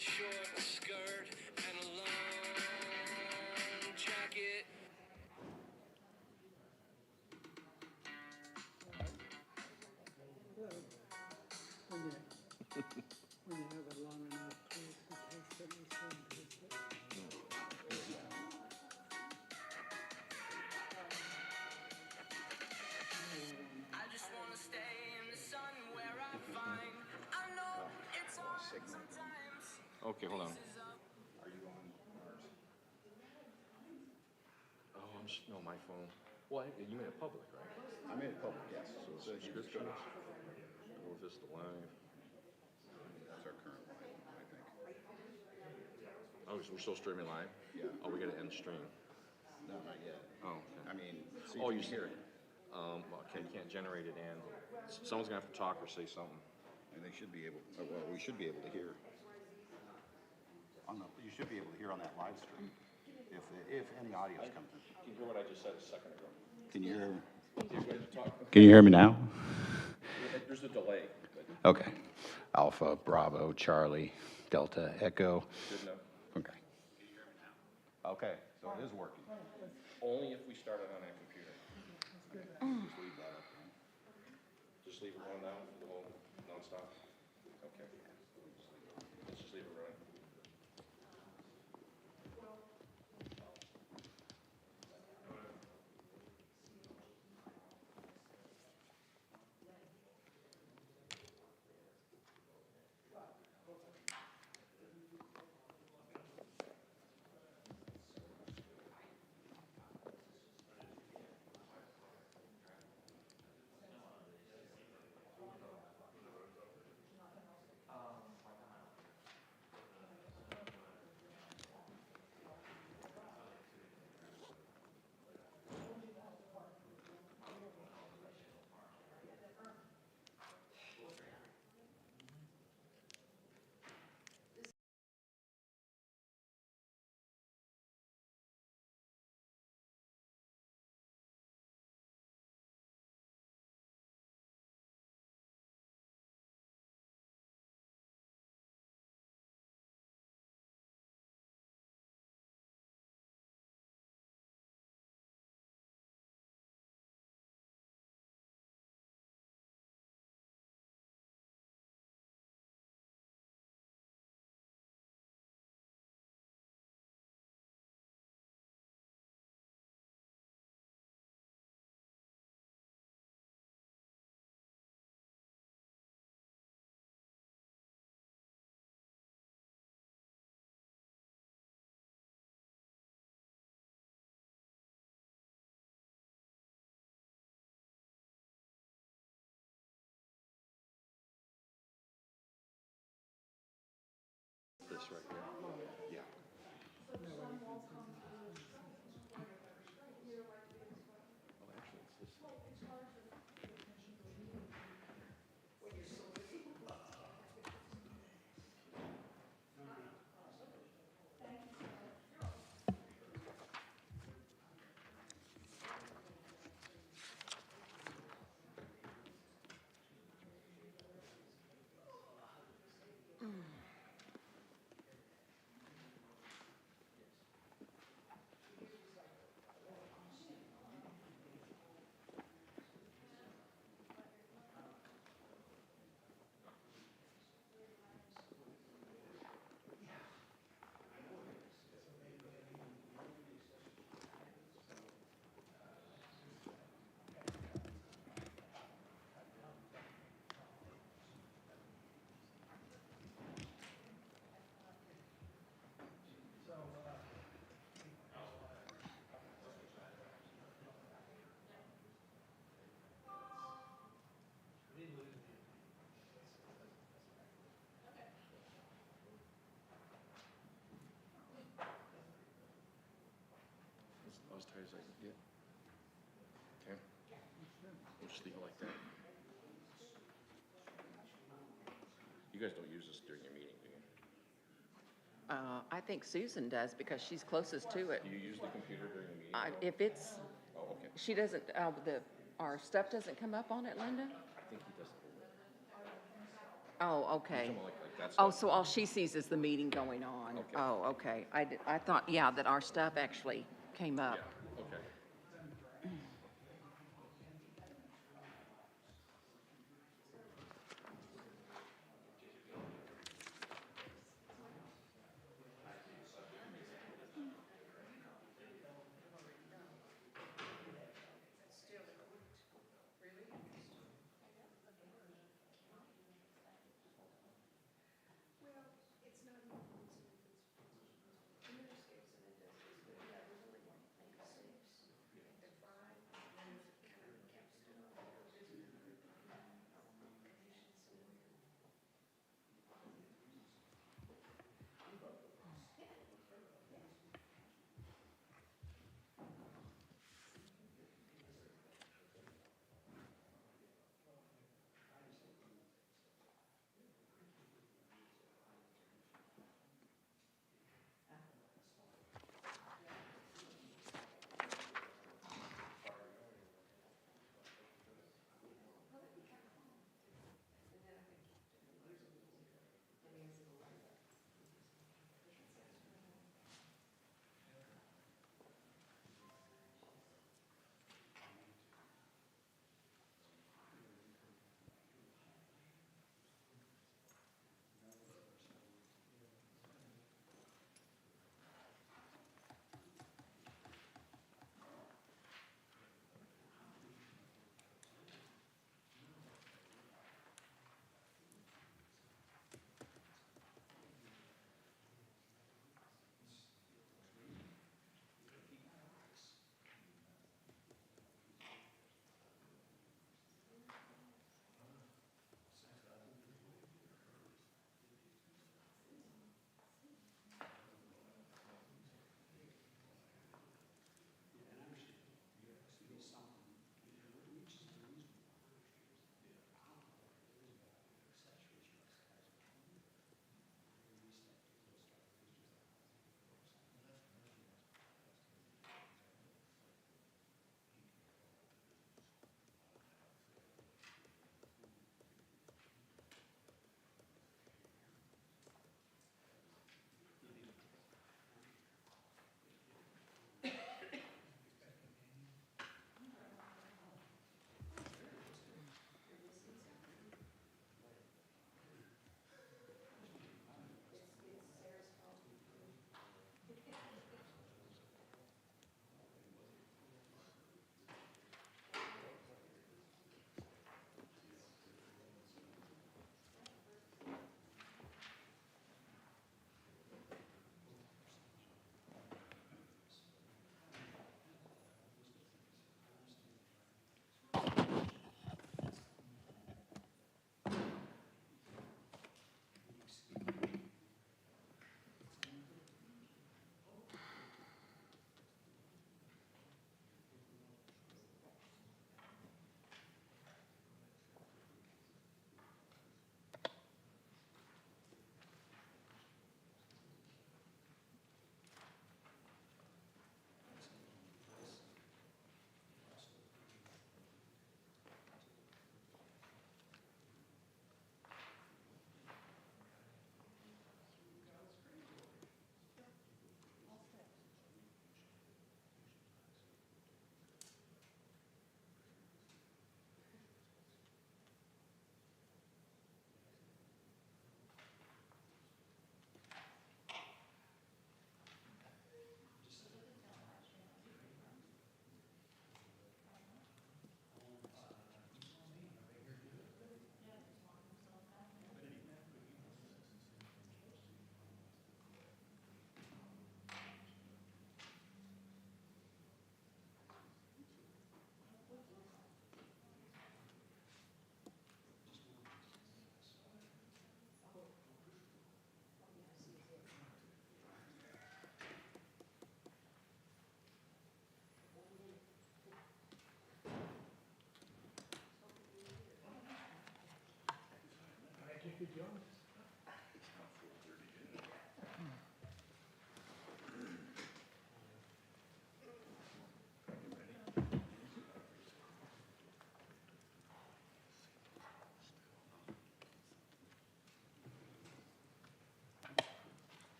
a short skirt and a long jacket. When you have a long enough case, it takes at least one visit. I just wanna stay in the sun where I find I know it's hard sometimes. Okay, hold on. Are you on ours? Oh, no, my phone. Well, you made it public, right? I made it public, yes. So you just go subscriptions, to, or Vista Live. that's our current line, I think. Oh, so we're still streaming live? Yeah. Oh, we gotta end stream. No, not yet. Oh, okay. I mean, see Oh, if you can hear it. Well, can't generate it and someone's gonna have to talk or say something. And they should be able, well, we should be able to hear. You should be able to hear on that live stream, if any audio is coming through. Can you hear what I just said a second ago? Can you hear? Can you hear me now? There's a delay, but Okay. Alpha, Bravo, Charlie, Delta, Echo. good enough. Okay. Okay, so it is working. Only if we start it on that computer. Just leave that up. Just leave it running now, the whole nonstop? Okay. Let's just leave it running. This right here. Yeah. Oh, actually, it's this. As tight as I can get. Okay. We'll just leave it like that. You guys don't use this during your meeting, do you? I think Susan does because she's closest to it. Do you use the computer during the meeting? If it's, Oh, okay. she doesn't, our stuff doesn't come up on it, Linda? I think he does. Oh, okay. Someone like that's. Oh, so all she sees is the meeting going on? Okay. Oh, okay. I thought, yeah, that our stuff actually came up. Yeah, okay.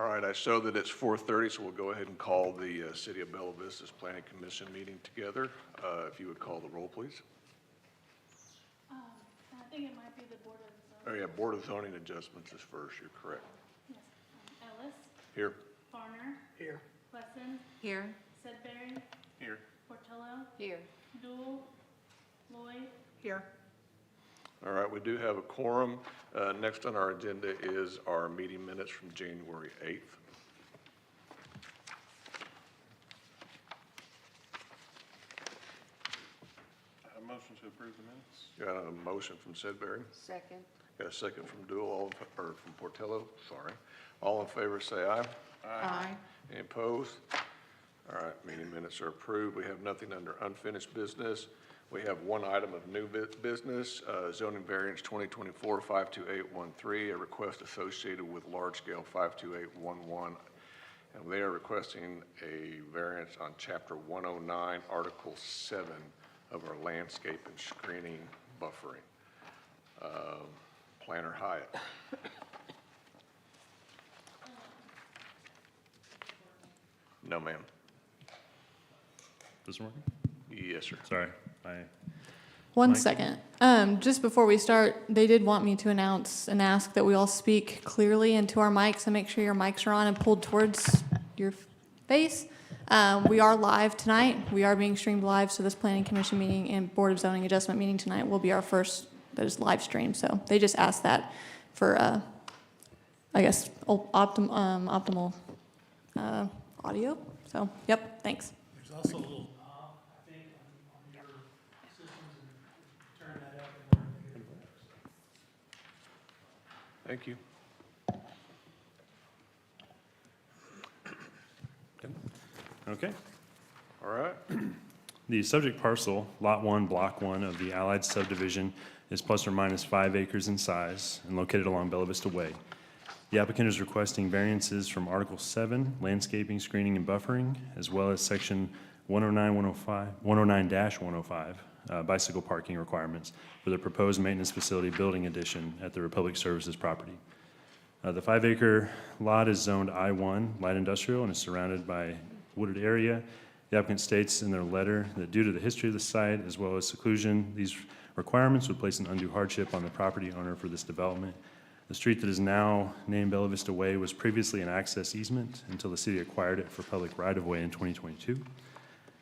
All right, I show that it's 4:30, so we'll go ahead and call the City of Bella Vista's Planning Commission meeting together. If you would call the roll, please. I think it might be the Board of Oh, Zoning. yeah, Board of Zoning Adjustments is first, you're correct. Yes. Ellis, Here. Farner. Here. Wesson, Here. Sedberry, Here. Portillo, Here. Dool, Lloyd, Here. All right, we do have a quorum. Next on our agenda is our meeting minutes from January 8th. A motion to approve the minutes? Got a motion from Sedberry, Second. got a second from Dool, or from Portillo, sorry. All in favor, say aye. Aye. Any opposed? All right, meeting minutes are approved. We have nothing under unfinished business. We have one item of new business, zoning variance 2024-52813, a request associated with large-scale 52811. And they are requesting a variance on Chapter 109, Article 7 of our landscape and screening buffering. Planner Hyatt. No, ma'am. This working? Yes, sir. Sorry, One Mike? second. Just before we start, they did want me to announce and ask that we all speak clearly into our mics and make sure your mics are on and pulled towards your face. We are live tonight. We are being streamed live, so this planning commission meeting and Board of Zoning Adjustment meeting tonight will be our first that is live streamed. So they just asked that for, I guess, optimal audio. So, yep, thanks. There's also a little knob, I think, on your systems, and turn that up in order to hear it. Thank you. okay. All right. The subject parcel, Lot 1, Block 1 of the Allied subdivision is plus or minus 5 acres in size and located along Bella Vista Way. The applicant is requesting variances from Article 7, landscaping, screening, and buffering, as well as Section 109-105, bicycle parking requirements for the proposed maintenance facility building addition at the Republic Services property. The 5-acre lot is zoned I-1, light industrial, and is surrounded by wooded area. The applicant states in their letter that due to the history of the site, as well as seclusion, these requirements would place an undue hardship on the property owner for this development. The street that is now named Bella Vista Way was previously an access easement until the city acquired it for public right-of-way in 2022.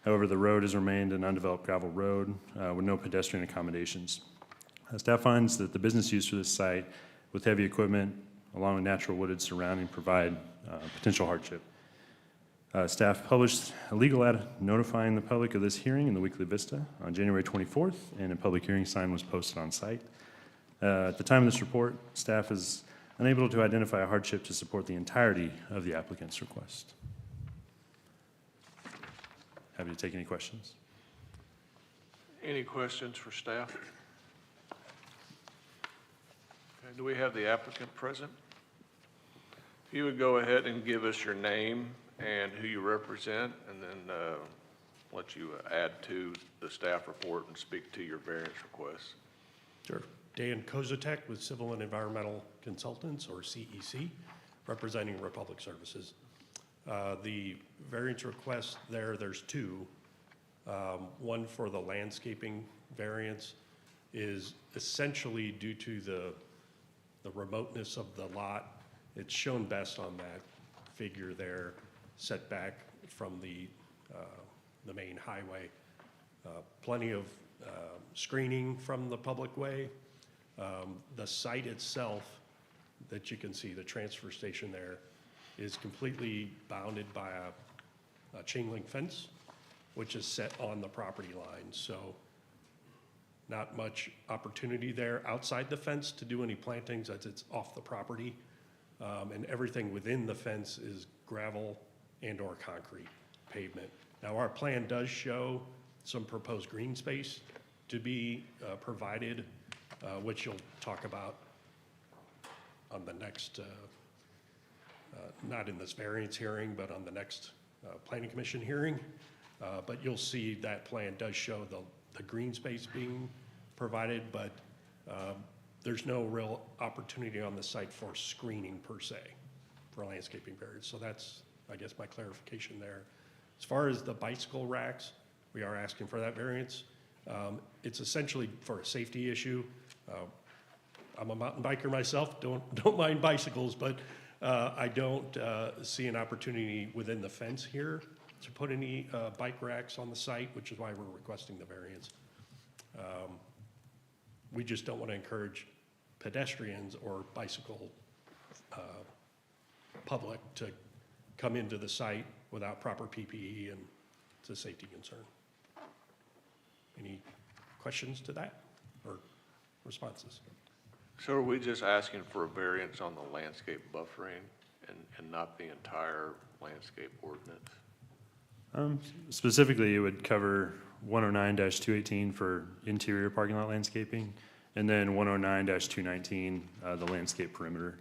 However, the road has remained an undeveloped gravel road with no pedestrian accommodations. Staff finds that the business use for this site with heavy equipment along with natural wooded surrounding provide potential hardship. Staff published a legal ad notifying the public of this hearing in the Weekly Vista on January 24th, and a public hearing sign was posted on site. At the time of this report, staff is unable to identify a hardship to support the entirety of the applicant's request. Happy to take any questions. Any questions for staff? Okay, do we have the applicant present? If you would go ahead and give us your name and who you represent, and then let you add to the staff report and speak to your variance requests. Sure. Dan Kozatek with Civil and Environmental Consultants, or CEC, representing Republic Services. The variance request there's two. One for the landscaping variance is essentially due to the remoteness of the lot. It's shown best on that figure there, setback from the main highway. Plenty of screening from the public way. The site itself that you can see, the transfer station there, is completely bounded by a chain link fence, which is set on the property line. So not much opportunity there outside the fence to do any plantings as it's off the property. And everything within the fence is gravel and or concrete pavement. Now, our plan does show some proposed green space to be provided, which you'll talk about on the next, not in this variance hearing, but on the next planning commission hearing. But you'll see that plan does show the green space being provided, but there's no real opportunity on the site for screening per se for a landscaping variance. So that's, I guess, my clarification there. As far as the bicycle racks, we are asking for that variance. It's essentially for a safety issue. I'm a mountain biker myself, don't mind bicycles, but I don't see an opportunity within the fence here to put any bike racks on the site, which is why we're requesting the variance. We just don't want to encourage pedestrians or bicycle public to come into the site without proper PPE, and it's a safety concern. Any questions to that or responses? So are we just asking for a variance on the landscape buffering and not the entire landscape ordinance? Specifically, it would cover 109-218 for interior parking lot landscaping, and then 109-219, the landscape perimeter.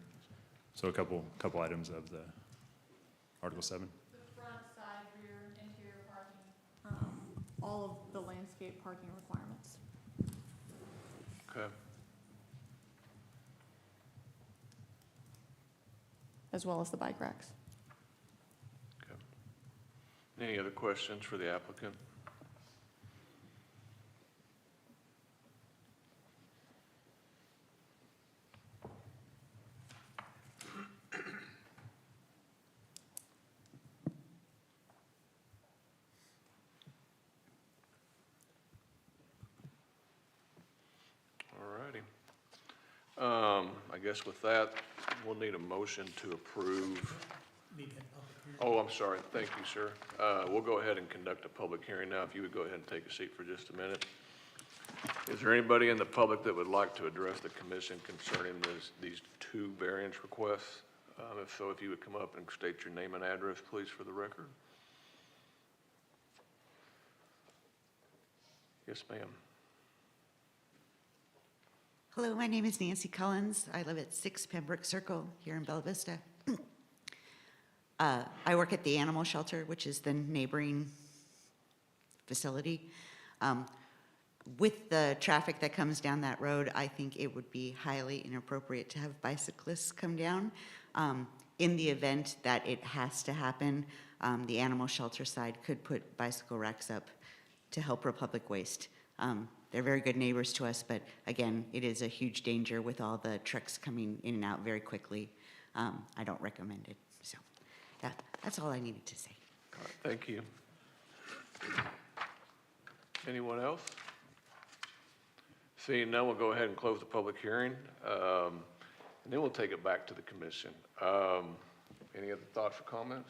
So a couple items of the Article 7. The front, side, rear, interior parking, all of the landscape parking requirements. Okay. As well as the bike racks. Okay. Any other questions for the applicant? I guess with that, we'll need a motion to approve. Oh, I'm sorry. Thank you, sir. We'll go ahead and conduct a public hearing now. If you would go ahead and take a seat for just a minute. Is there anybody in the public that would like to address the commission concerning these two variance requests? If so, if you would come up and state your name and address, please, for the record. Yes, ma'am. Hello, my name is Nancy Collins. I live at 6 Pembroke Circle here in Bella Vista. I work at the animal shelter, which is the neighboring facility. With the traffic that comes down that road, I think it would be highly inappropriate to have bicyclists come down. In the event that it has to happen, the animal shelter side could put bicycle racks up to help Republic Waste. They're very good neighbors to us, but again, it is a huge danger with all the trucks coming in and out very quickly. I don't recommend it. So that's all I needed to say. All right, thank you. Anyone else? Seeing none, we'll go ahead and close the public hearing, and then we'll take it back to the commission. Any other thoughts or comments?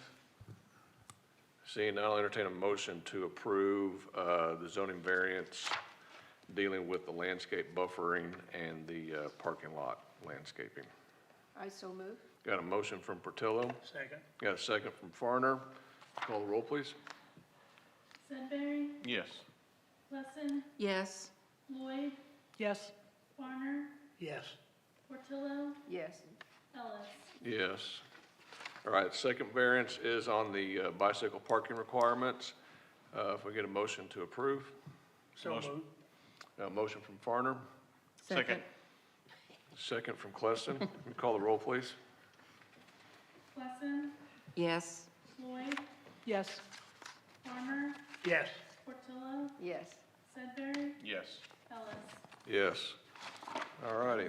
Seeing none, I'll entertain a motion to approve the zoning variance dealing with the landscape buffering and the parking lot landscaping. I so move. Got a motion from Portillo. Second. Got a second from Farner. Call the roll, please. Sudbury, Yes. Lesson, Yes. Lloyd, Yes. Farner, Yes. Portillo, Yes. Ellis. Yes. All right, second variance is on the bicycle parking requirements. If we get a motion to approve. So moved. Motion from Farner, Second. second from Klesson. Call the roll, please. Lesson, Yes. Lloyd, Yes. Farmer, Yes. Portillo, Yes. Sudbury, Yes. Ellis. Yes. All righty.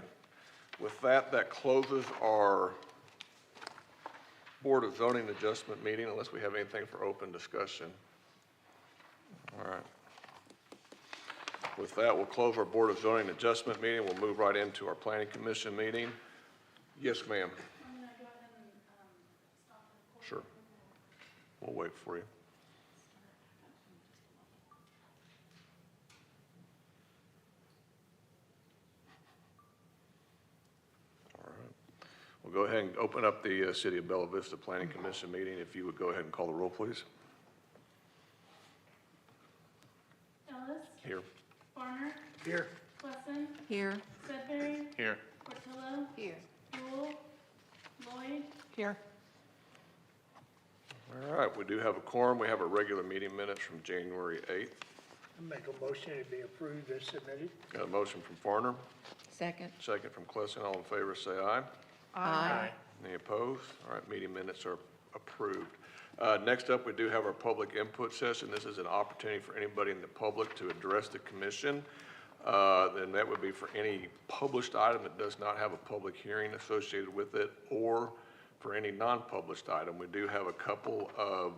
With that, that closes our Board of Zoning Adjustment meeting, unless we have anything for open discussion. All right. With that, we'll close our Board of Zoning Adjustment meeting. We'll move right into our Planning Commission meeting. Yes, ma'am. I'm gonna go ahead and, stop the recording. Sure. We'll wait for you. All right. We'll go ahead and open up the City of Bella Vista Planning Commission meeting. If you would go ahead and call the roll, please. Ellis, Here. Farner, Here. Lesson, Here. Sudbury, Here. Portillo, Here. Rule, Lloyd, Here. All right, we do have a quorum. We have our regular meeting minutes from January 8th. I make a motion to be approved as submitted. Got a motion from Farner, Second. second from Klesson. All in favor, say aye. Aye. Any opposed? All right, meeting minutes are approved. Next up, we do have our public input session. This is an opportunity for anybody in the public to address the commission. Then that would be for any published item that does not have a public hearing associated with it, or for any non-published item. We do have a couple of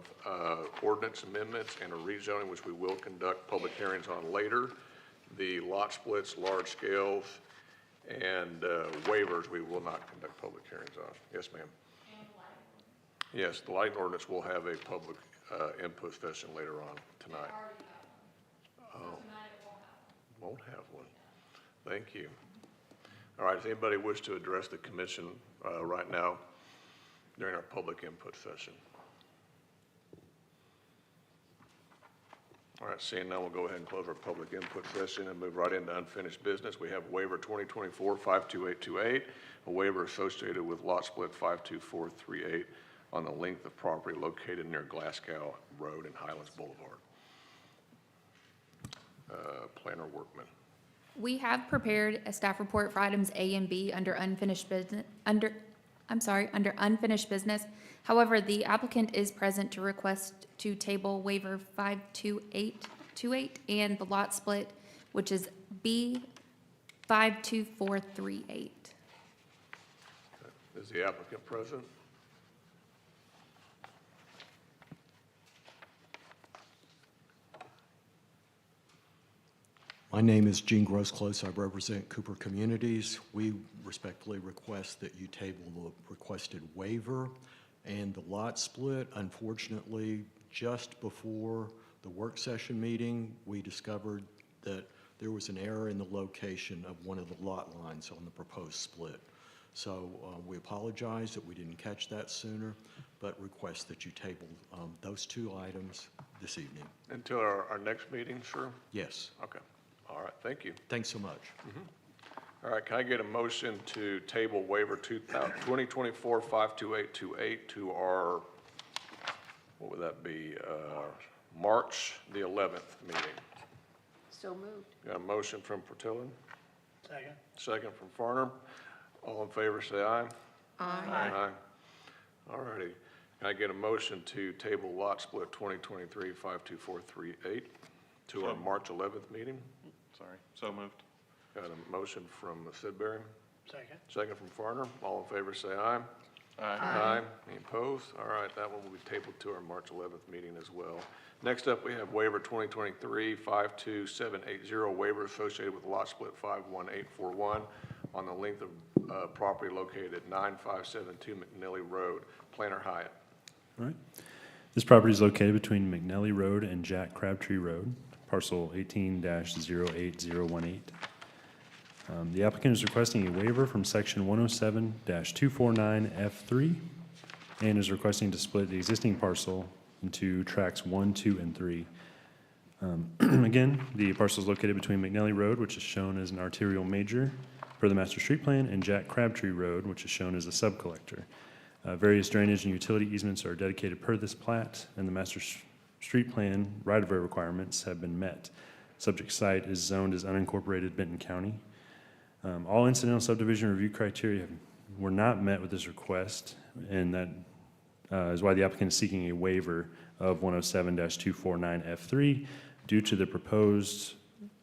ordinance amendments and a rezoning, which we will conduct public hearings on later. The lot splits, large scales, and waivers, we will not conduct public hearings on. Yes, ma'am. Yes, the lighting ordinance will have a public input session later on tonight. Oh, won't have one. Thank you. All right, does anybody wish to address the commission right now during our public input session? All right, seeing none, we'll go ahead and close our public input session and move right into unfinished business. We have waiver 2024-52828, a waiver associated with lot split 52438 on the length of property located near Glasgow Road and Highlands Boulevard. Planner Workman. We have prepared a staff report for items A and B under unfinished business, under unfinished business. However, the applicant is present to request to table waiver 52828 and the lot split, which is B 52438. Is the applicant present? My name is Gene Grossclose. I represent Cooper Communities. We respectfully request that you table the requested waiver and the lot split. Unfortunately, just before the work session meeting, we discovered that there was an error in the location of one of the lot lines on the proposed split. So we apologize that we didn't catch that sooner, but request that you table those two items this evening. Until our next meeting, sir? Yes. Okay. All right, thank you. Thanks so much. All right, can I get a motion to table waiver 2024-52828 to our, what would that be, March the 11th meeting? So moved. Got a motion from Portillan, Second. second from Farnum. All in favor, say aye. Aye. Aye. All righty. Can I get a motion to table lot split 2023-52438 to our March 11th meeting? Sorry, so moved. Got a motion from Sidbury, Second. second from Farner. All in favor, say aye. Aye. Any opposed? All right, that one will be tabled to our March 11th meeting as well. Next up, we have waiver 2023-52780, waiver associated with lot split 51841 on the length of property located at 9572 McNelly Road. Planner Hyatt. All right. This property is located between McNelly Road and Jack Crabtree Road, parcel 18-08018. The applicant is requesting a waiver from section 107-249F3 and is requesting to split the existing parcel into tracts 1, 2, and 3. Again, the parcel is located between McNelly Road, which is shown as an arterial major per the master street plan, and Jack Crabtree Road, which is shown as a subcollector. Various drainage and utility easements are dedicated per this plat, and the master street plan right-of-way requirements have been met. Subject site is zoned as unincorporated Benton County. All incidental subdivision review criteria were not met with this request, and that is why the applicant is seeking a waiver of 107-249F3 due to the proposed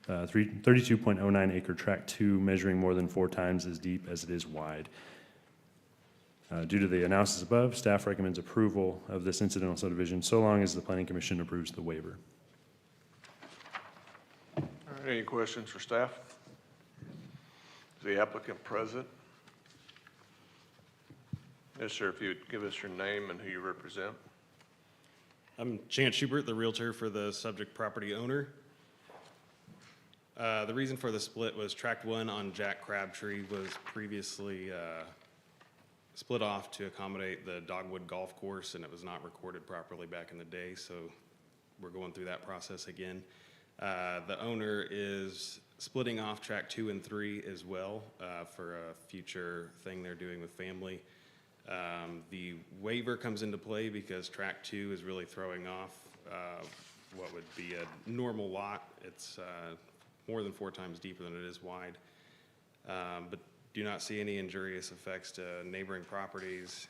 32.09 acre tract 2 measuring more than 4 times as deep as it is wide. Due to the analysis above, staff recommends approval of this incidental subdivision so long as the Planning Commission approves the waiver. All right, any questions for staff? Is the applicant present? Yes, sir, if you would give us your name and who you represent. I'm Chance Schubert, the Realtor for the subject property owner. The reason for the split was tract 1 on Jack Crabtree was previously split off to accommodate the Dogwood Golf Course, and it was not recorded properly back in the day, so we're going through that process again. The owner is splitting off tract 2 and 3 as well for a future thing they're doing with family. The waiver comes into play because tract 2 is really throwing off what would be a normal lot. It's more than 4 times deeper than it is wide. But do not see any injurious effects to neighboring properties.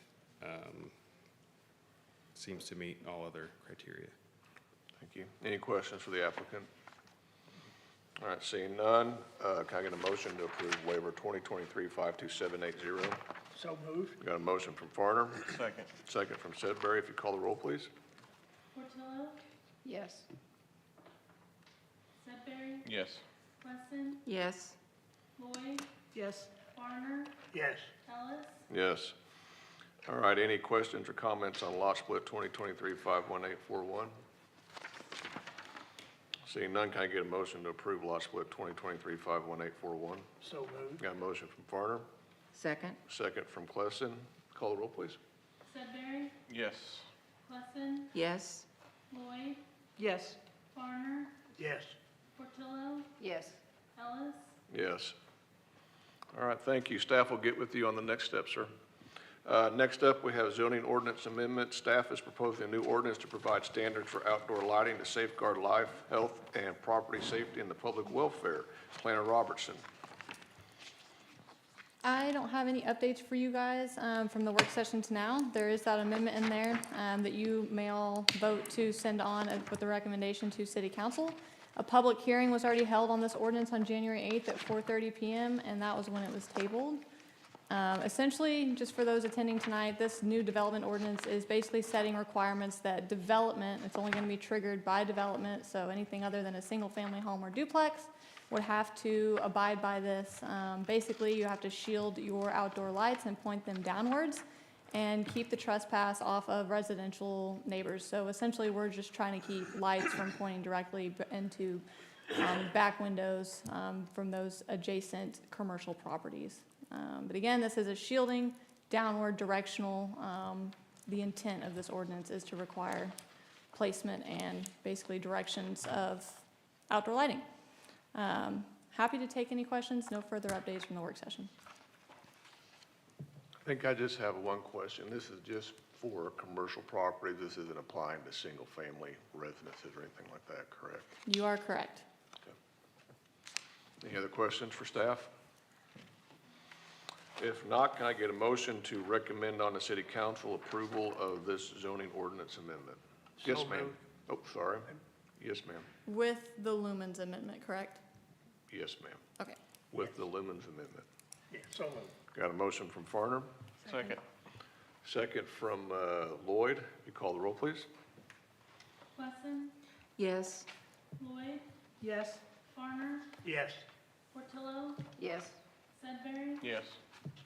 Seems to meet all other criteria. Thank you. Any questions for the applicant? All right, seeing none, can I get a motion to approve waiver 2023-52780? So moved. Got a motion from Farner, Second. second from Sedbury. If you call the roll, please. Portillo, Yes. Sudbury, Yes. Weston, Yes. Lloyd, Yes. Farner, Yes. Ellis, Yes. All right, any questions or comments on lot split 2023-51841? Seeing none, can I get a motion to approve lot split 2023-51841? So moved. Got a motion from Farner, Second? second from Klesson. Call the roll, please. Sudbury, Yes. Weston, Yes. Lloyd, Yes. Farner, Yes. Portillo, Yes. Ellis, Yes. All right, thank you. Staff will get with you on the next step, sir. Next up, we have zoning ordinance amendment. Staff is proposing a new ordinance to provide standards for outdoor lighting to safeguard life, health, and property safety and the public welfare. Planner Robertson. I don't have any updates for you guys from the work session to now. There is that amendment in there that you may all vote to send on with the recommendation to City Council. A public hearing was already held on this ordinance on January 8th at 4:30 p.m., and that was when it was tabled. Essentially, just for those attending tonight, this new development ordinance is basically setting requirements that development, it's only going to be triggered by development, so anything other than a single-family home or duplex would have to abide by this. Basically, you have to shield your outdoor lights and point them downwards and keep the trespass off of residential neighbors. So essentially, we're just trying to keep lights from pointing directly into back windows from those adjacent commercial properties. But again, this is a shielding, downward directional. The intent of this ordinance is to require placement and basically directions of outdoor lighting. Happy to take any questions. No further updates from the work session. I think I just have one question. This is just for commercial property. This isn't applying to single-family residences or anything like that, correct? You are correct. Any other questions for staff? If not, can I get a motion to recommend on the city council approval of this zoning ordinance amendment? Yes, ma'am. moved. Oh, sorry. Yes, ma'am. With the lumens amendment, correct? Yes, ma'am. Okay. With the lumens amendment. Yeah, so moved. Got a motion from Farner, Second. second from Lloyd. You call the roll, please. Weston, Yes. Lloyd, Yes. Farner, Yes. Portillo, Yes. Sudbury, Yes.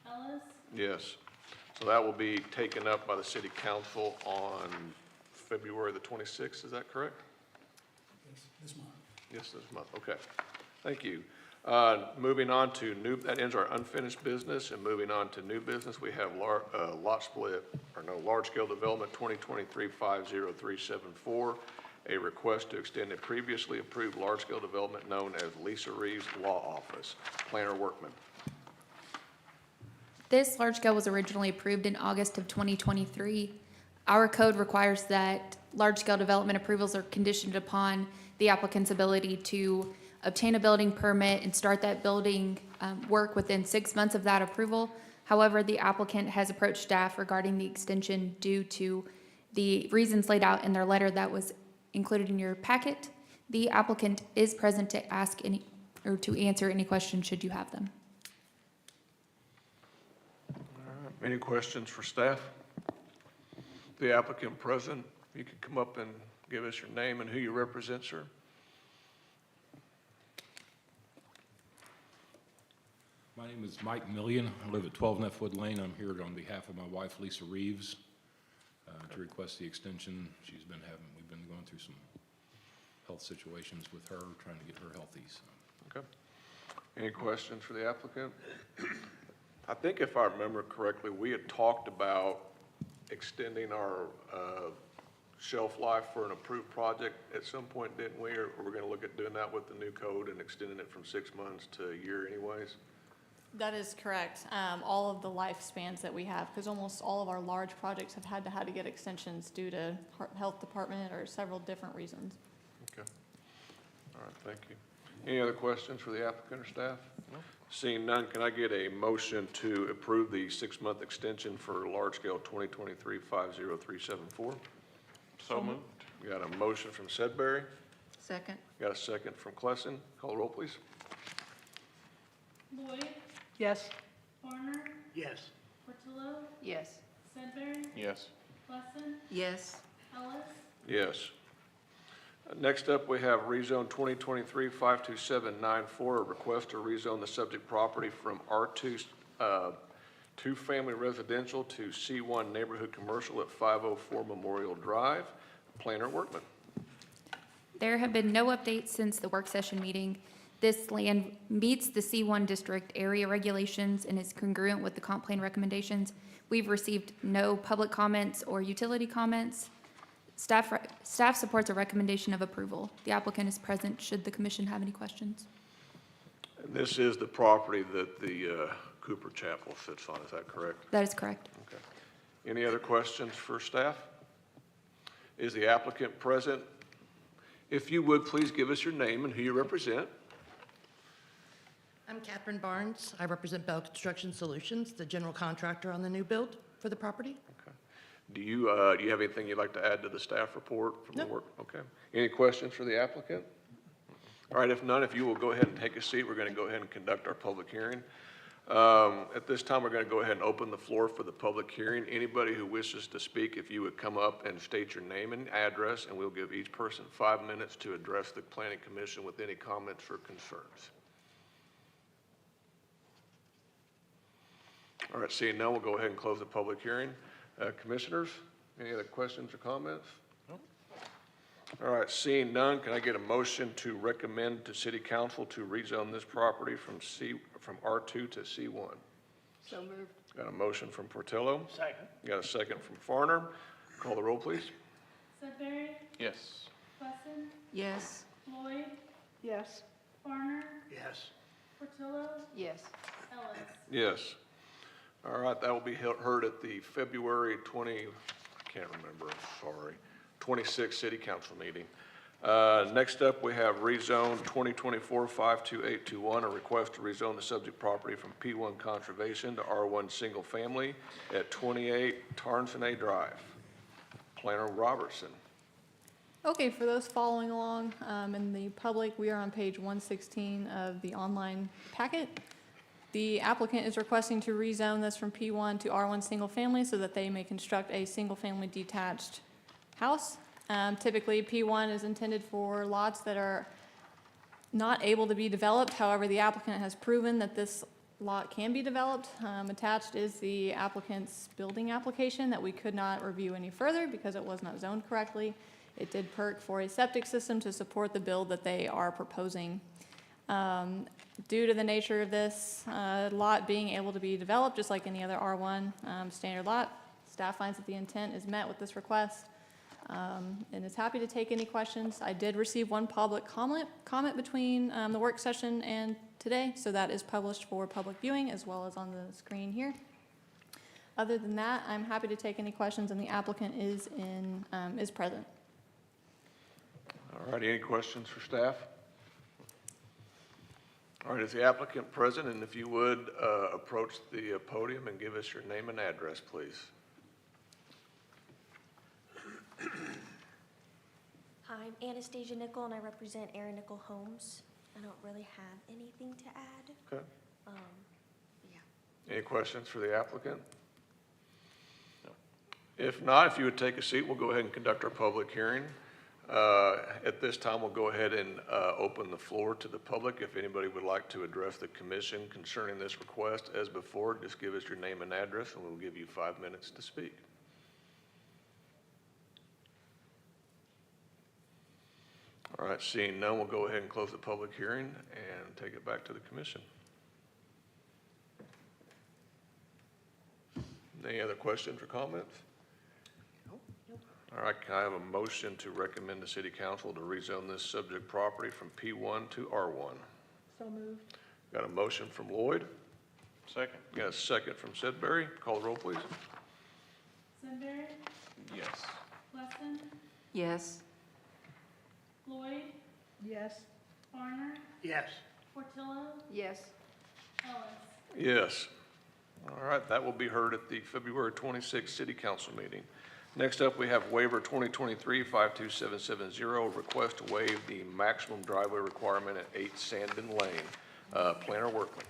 Ellis, Yes. So that will be taken up by the city council on February the 26th, is that correct? Yes, this month. Yes, this month, okay. Thank you. Moving on to that ends our unfinished business, and moving on to new business, we have large-scale development 2023-50374, a request to extend a previously approved large-scale development known as Lisa Reeves Law Office. Planner Workman. This large scale was originally approved in August of 2023. Our code requires that large scale development approvals are conditioned upon the applicant's ability to obtain a building permit and start that building work within 6 months of that approval. However, the applicant has approached staff regarding the extension due to the reasons laid out in their letter that was included in your packet. The applicant is present to to answer any questions should you have them. Any questions for staff? The applicant present, you could come up and give us your name and who you represent, sir. My name is Mike Millian. I live at 12 Neffwood Lane. I'm here on behalf of my wife, Lisa Reeves, to request the extension. We've been going through some health situations with her, trying to get her healthy. So. Okay. Any questions for the applicant? I think if I remember correctly, we had talked about extending our shelf life for an approved project at some point, didn't we? Or we're going to look at doing that with the new code and extending it from 6 months to a year anyways? That is correct. All of the lifespans that we have, because almost all of our large projects have had to get extensions due to health department or several different reasons. Okay. All right, thank you. Any other questions for the applicant or staff? Seeing none, can I get a motion to approve the 6-month extension for large-scale 2023-50374? So moved. We got a motion from Sedberry. Second. Got a second from Klesson. Call the roll, please. Lloyd, Yes. Varner, Yes. Portillo, Yes. Sedbury, Yes. Wesson, Yes. Ellis, Yes. Next up, we have rezone 2023-52794, a request to rezone the subject property from R2 two-family residential to C1 neighborhood commercial at 504 Memorial Drive. Planner Workman. There have been no updates since the work session meeting. This land meets the C1 district area regulations and is congruent with the comp plan recommendations. We've received no public comments or utility comments. Staff supports a recommendation of approval. The applicant is present should the commission have any questions. And this is the property that the Cooper Chapel sits on, is that correct? That is correct. Okay. Any other questions for staff? Is the applicant present? If you would, please give us your name and who you represent. I'm Catherine Barnes. I represent Bell Construction Solutions, the general contractor on the new build for the property. Okay. Do you have anything you'd like to add to the staff report from the work? Okay. Any questions for the applicant? All right, if none, if you will go ahead and take a seat, we're going to go ahead and conduct our public hearing. At this time, we're going to go ahead and open the floor for the public hearing. Anybody who wishes to speak, if you would come up and state your name and address, and we'll give each person 5 minutes to address the Planning Commission with any comments or concerns. All right, seeing none, we'll go ahead and close the public hearing. Commissioners, any other questions or comments? No. All right, seeing none, can I get a motion to recommend to City Council to rezone this property from R2 to C1? So moved. Got a motion from Portillo. Second. Got a second from Farner. Call the roll, please. Sedbury, Yes. Wesson, Yes. Lloyd, Yes. Varner, Yes. Portillo, Yes. Ellis. Yes. All right, that will be heard at the February 26th City Council meeting. Next up, we have rezone 2024-52821, a request to rezone the subject property from P1 Conservation to R1 Single Family at 28 Tarnson Drive. Planner Robertson. Okay, for those following along in the public, we are on page 116 of the online packet. The applicant is requesting to rezone this from P1 to R1 single family so that they may construct a single family detached house. Typically, P1 is intended for lots that are not able to be developed. However, the applicant has proven that this lot can be developed. Attached is the applicant's building application that we could not review any further because it was not zoned correctly. It did perk for a septic system to support the build that they are proposing. Due to the nature of this lot being able to be developed just like any other R1 standard lot, staff finds that the intent is met with this request and is happy to take any questions. I did receive one public comment between the work session and today, so that is published for public viewing as well as on the screen here. Other than that, I'm happy to take any questions, and the applicant is present. All right, any questions for staff? All right, is the applicant present? And if you would, approach the podium and give us your name and address, please. Hi, I'm Anastasia Nickel, and I represent Aaron Nickel Homes. I don't really have anything to add. Okay. Yeah. Any questions for the applicant? No. If not, if you would take a seat, we'll go ahead and conduct our public hearing. At this time, we'll go ahead and open the floor to the public. If anybody would like to address the commission concerning this request, as before, just give us your name and address, and we'll give you 5 minutes to speak. All right, seeing none, we'll go ahead and close the public hearing and take it back to the commission. Any other questions or comments? All right, can I have a motion to recommend the City Council to rezone this subject property from P1 to R1? So moved. Got a motion from Lloyd. Second. Got a second from Sedbury. Call the roll, please. Sedbury, Yes. Wesson, Yes. Lloyd, Yes. Farner, Yes. Portillo, Yes. Ellis. Yes. All right, that will be heard at the February 26th City Council meeting. Next up, we have waiver 2023-52770, request to waive the maximum driveway requirement at 8 Sandon Lane. Planner Workman.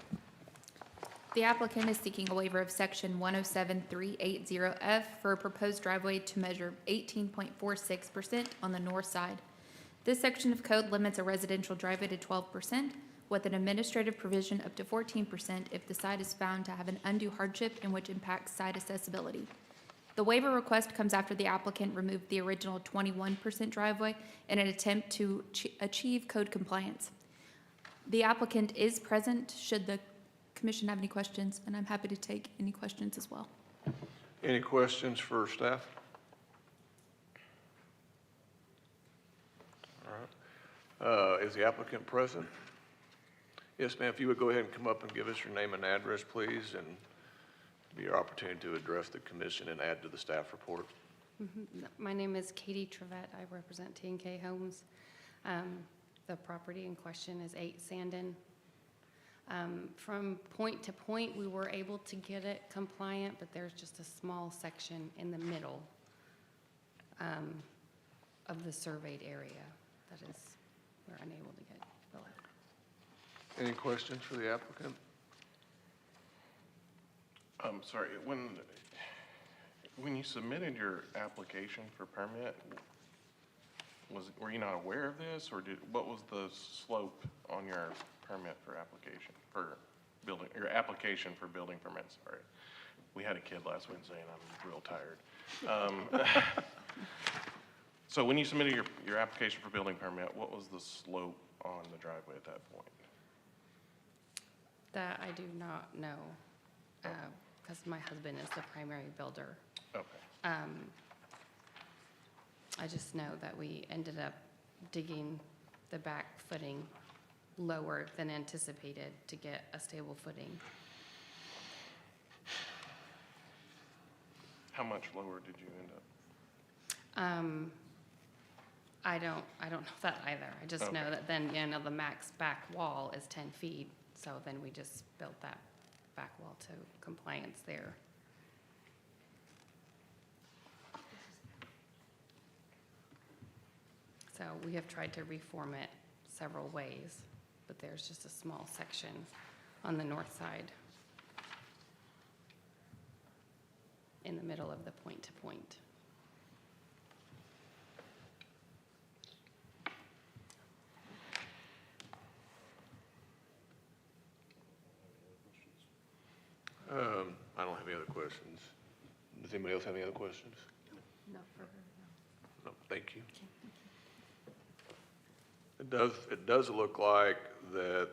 The applicant is seeking a waiver of section 107380F for a proposed driveway to measure 18.46% on the north side. This section of code limits a residential driveway to 12%, with an administrative provision up to 14% if the site is found to have an undue hardship in which impacts site accessibility. The waiver request comes after the applicant removed the original 21% driveway in an attempt to achieve code compliance. The applicant is present should the commission have any questions, and I'm happy to take any questions as well. Any questions for staff? All right. Is the applicant present? Yes, ma'am. If you would go ahead and come up and give us your name and address, please, and be your opportunity to address the commission and add to the staff report. My name is Katie Trevette. I represent T&K Homes. The property in question is 8 Sandon. From point to point, we were able to get it compliant, but there's just a small section in the middle of the surveyed area that is we're unable to get fill out. Any questions for the applicant? I'm sorry, when you submitted your application for permit, were you not aware of this, or what was the slope on your permit for application for building, your application for building permits? Sorry, we had a kid last Wednesday and I'm real tired. So when you submitted your application for building permit, what was the slope on the driveway at that point? That I do not know, because my husband is the primary builder. Okay. I just know that we ended up digging the back footing lower than anticipated to get a stable footing. How much lower did you end up? I don't know that either. I just know that then, the max back wall is 10 feet. So then we just built that back wall to compliance there. So we have tried to reform it several ways, but there's just a small section on the north side in the middle of the point to point. I don't have any other questions. Does anybody else have any other questions? No further. No, thank you. It does look like that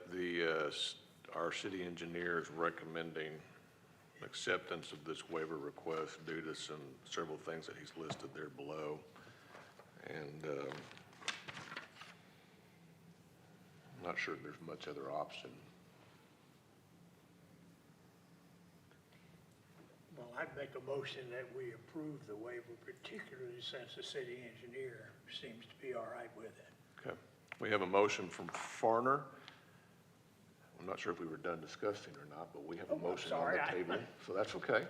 our city engineer is recommending acceptance of this waiver request due to several things that he's listed there below. And I'm not sure there's much other option. Well, I'd make a motion that we approve the waiver, particularly since the city engineer seems to be all right with it. Okay. We have a motion from Farner. I'm not sure if we were done discussing or not, but we have a motion on the table, so that's okay.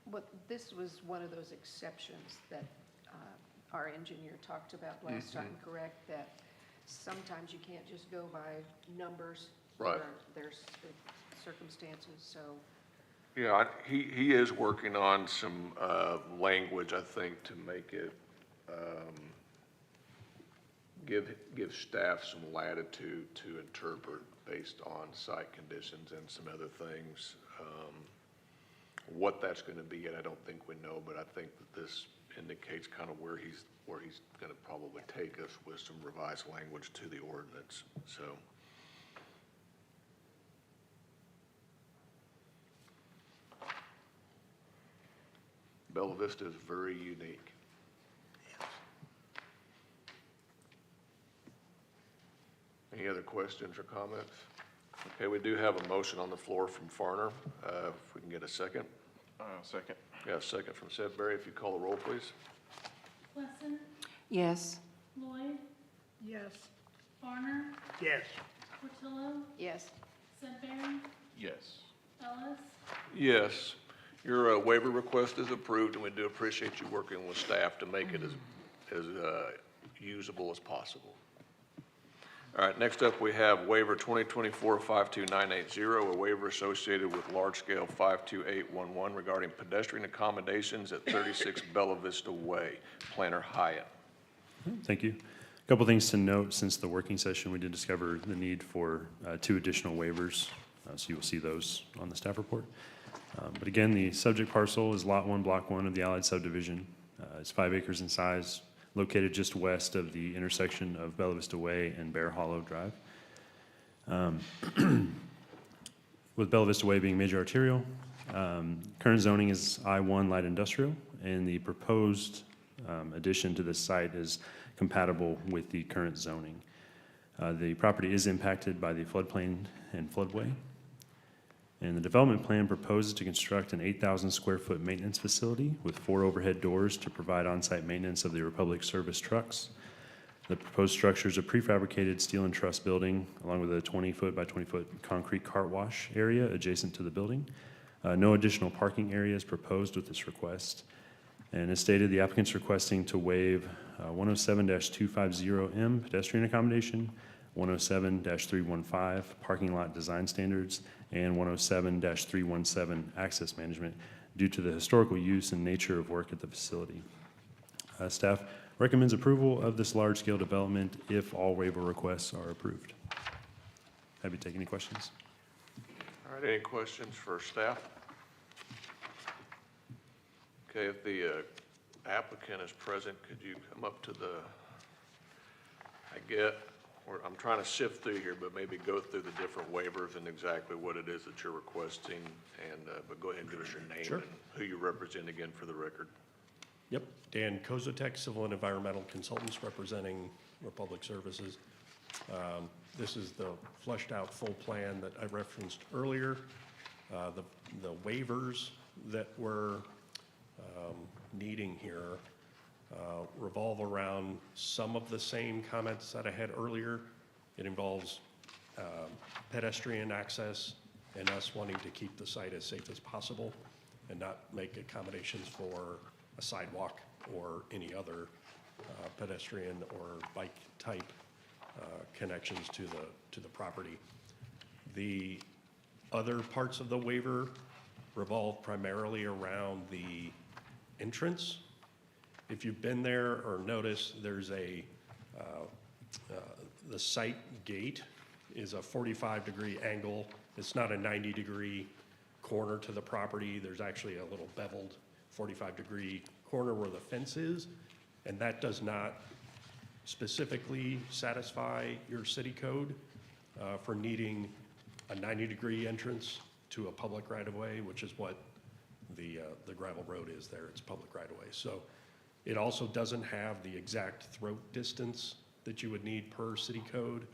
But this was one of those exceptions that our engineer talked about last time, correct? That sometimes you can't just go by numbers. Right. There's circumstances, so. Yeah, he is working on some language, I think, to make it, give staff some latitude to interpret based on site conditions and some other things. What that's going to be, and I don't think we know, but I think that this indicates kind of where he's going to probably take us with some revised language to the ordinance. So. Bella Vista is very unique. Any other questions or comments? Okay, we do have a motion on the floor from Farner. If we can get a second. Second. Yeah, a second from Sedbury. If you call the roll, please. Wesson, Yes. Lloyd, Yes. Varner, Yes. Portillo, Yes. Sudbury, Yes. Ellis, Yes. Your waiver request is approved, and we do appreciate you working with staff to make it as usable as possible. All right, next up, we have waiver 2024-52980, a waiver associated with large-scale 52811 regarding pedestrian accommodations at 36 Bella Vista Way. Planner Hyatt. Thank you. A couple things to note. Since the working session, we did discover the need for 2 additional waivers, so you will see those on the staff report. But again, the subject parcel is Lot 1, Block 1 of the Allied subdivision. It's 5 acres in size, located just west of the intersection of Bella Vista Way and Bear Hollow Drive. With Bella Vista Way being major arterial, current zoning is I-1 light industrial, and the proposed addition to this site is compatible with the current zoning. The property is impacted by the floodplain and floodway, and the development plan proposes to construct an 8,000 square foot maintenance facility with 4 overhead doors to provide on-site maintenance of the Republic Service trucks. The proposed structure is a prefabricated steel and truss building along with a 20-foot by 20-foot concrete cart wash area adjacent to the building. No additional parking area is proposed with this request. And as stated, the applicant's requesting to waive 107-250M pedestrian accommodation, 107-315 parking lot design standards, and 107-317 access management due to the historical use and nature of work at the facility. Staff recommends approval of this large-scale development if all waiver requests are approved. Happy to take any questions. All right, any questions for staff? Okay, if the applicant is present, could you come up to the, I'm trying to sift through here, but maybe go through the different waivers and exactly what it is that you're requesting, and, but go ahead and give us your name Sure. and who you represent again for the record. Yep, Dan Kozatek, Civil and Environmental Consultants representing Republic Services. This is the fleshed out full plan that I referenced earlier. The waivers that we're needing here revolve around some of the same comments that I had earlier. It involves pedestrian access and us wanting to keep the site as safe as possible and not make accommodations for a sidewalk or any other pedestrian or bike type connections to the property. The other parts of the waiver revolve primarily around the entrance. If you've been there or noticed, there's the site gate is a 45-degree angle. It's not a 90-degree corner to the property. There's actually a little beveled 45-degree corner where the fence is, and that does not specifically satisfy your city code for needing a 90-degree entrance to a public right-of-way, which is what the gravel road is there. It's public right-of-way. So it also doesn't have the exact throat distance that you would need per city code.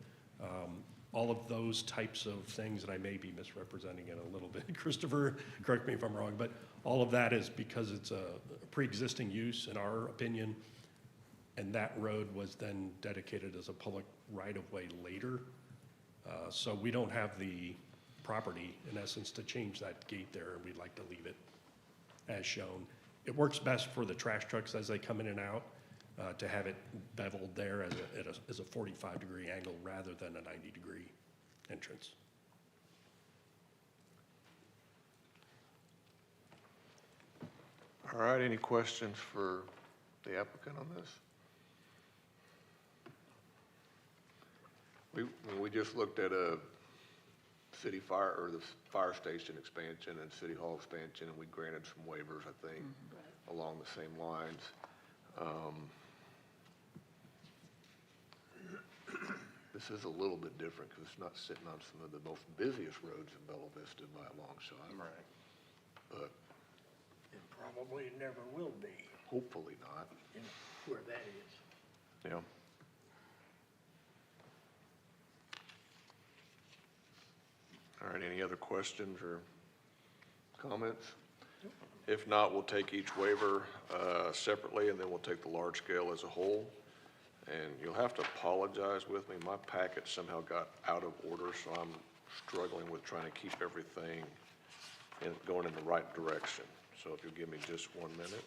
All of those types of things, and I may be misrepresenting it a little bit, Christopher, correct me if I'm wrong, but all of that is because it's a pre-existing use in our opinion, and that road was then dedicated as a public right-of-way later. So we don't have the property, in essence, to change that gate there, and we'd like to leave it as shown. It works best for the trash trucks as they come in and out, to have it beveled there as a 45-degree angle rather than a 90-degree entrance. All right, any questions for the applicant on this? We just looked at a city fire, or the fire station expansion and city hall expansion, and we granted some waivers, I think, along the same lines. This is a little bit different because it's not sitting on some of the most busiest roads in Bella Vista by a long shot. Right. But And probably never will be, hopefully not. where that is. Yeah. All right, any other questions or comments? If not, we'll take each waiver separately, and then we'll take the large scale as a whole. And you'll have to apologize with me. My packet somehow got out of order, so I'm struggling with trying to keep everything going in the right direction. So if you'll give me just 1 minute.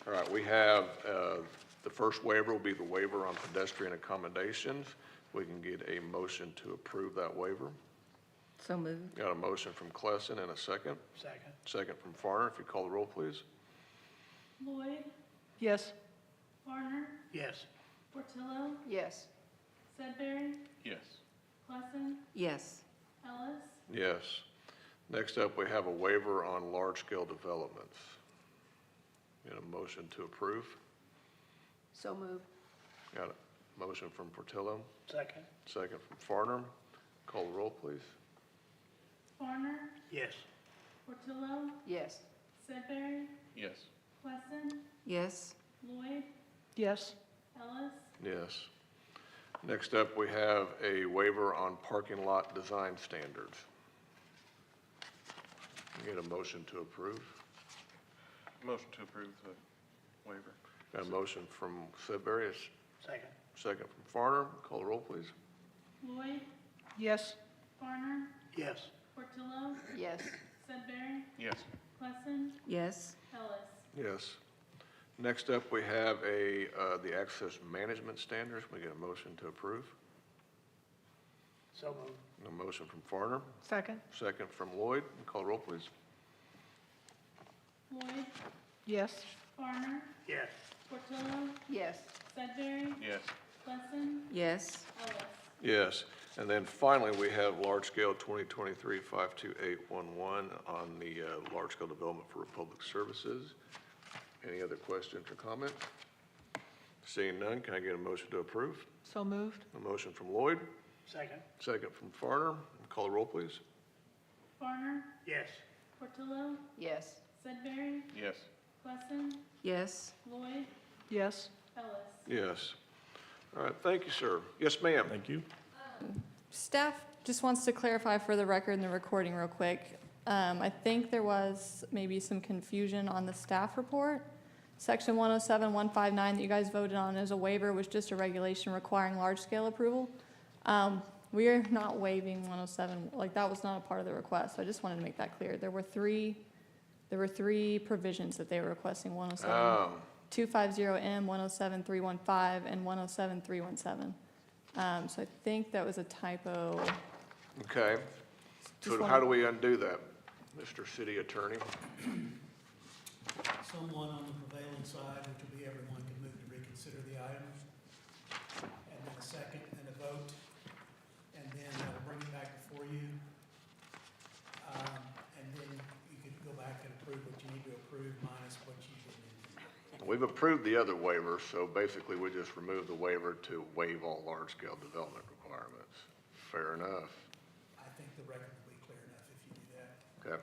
All right, we have, the first waiver will be the waiver on pedestrian accommodations. We can get a motion to approve that waiver. So moved. Got a motion from Klesson and a second. Second. Second from Farner. If you call the roll, please. Lloyd, Yes. Varner, Yes. Portillo, Yes. Sedberry, Yes. Klessen, Yes. Ellis, Yes. Next up, we have a waiver on large-scale developments. Get a motion to approve. So moved. Got a motion from Portillo, Second. second from Farner. Call the roll, please. Varner, Yes. Portillo, Yes. Sedberry, Yes. Klessen, Yes. Lloyd, Yes. Ellis, Yes. Next up, we have a waiver on parking lot design standards. Get a motion to approve. Motion to approve the waiver. Got a motion from Sedberry, Second. second from Farner. Call the roll, please. Lloyd, Yes. Varner, Yes. Portillo, Yes. Sedberry, Yes. Klessen, Yes. Ellis. Yes. Next up, we have the access management standards. We get a motion to approve. So moved. A motion from Farner, Second. second from Lloyd. Call the roll, please. Lloyd, Yes. Varner, Yes. Portillo, Yes. Sedberry, Yes. Klessen, Yes. Ellis. Yes. And then finally, we have large-scale 2023-52811 on the large-scale development for Republic Services. Any other questions or comments? Seeing none, can I get a motion to approve? So moved. A motion from Lloyd, Second. second from Farner. Call the roll, please. Varner, Yes. Portillo, Yes. Sedberry, Yes. Klessen, Yes. Lloyd, Yes. Ellis. Yes. All right, thank you, sir. Yes, ma'am. Thank you. Staff just wants to clarify for the record in the recording real quick. I think there was maybe some confusion on the staff report. Section 107-159 that you guys voted on as a waiver was just a regulation requiring large-scale approval. We are not waiving 107, like that was not a part of the request. I just wanted to make that clear. There were three provisions that they were requesting, 107-250M, 107-315, and 107-317. So I think that was a typo. Okay. Just So how do we undo that, Mr. City Attorney? Someone on the prevailing side, which will be everyone, can move to reconsider the items, and then a second and a vote, and then they'll bring it back before you. And then you could go back and approve what you need to approve minus what you didn't. We've approved the other waiver, so basically we just removed the waiver to waive all large-scale development requirements. Fair enough. I think the record will be clear enough if you do that. Okay.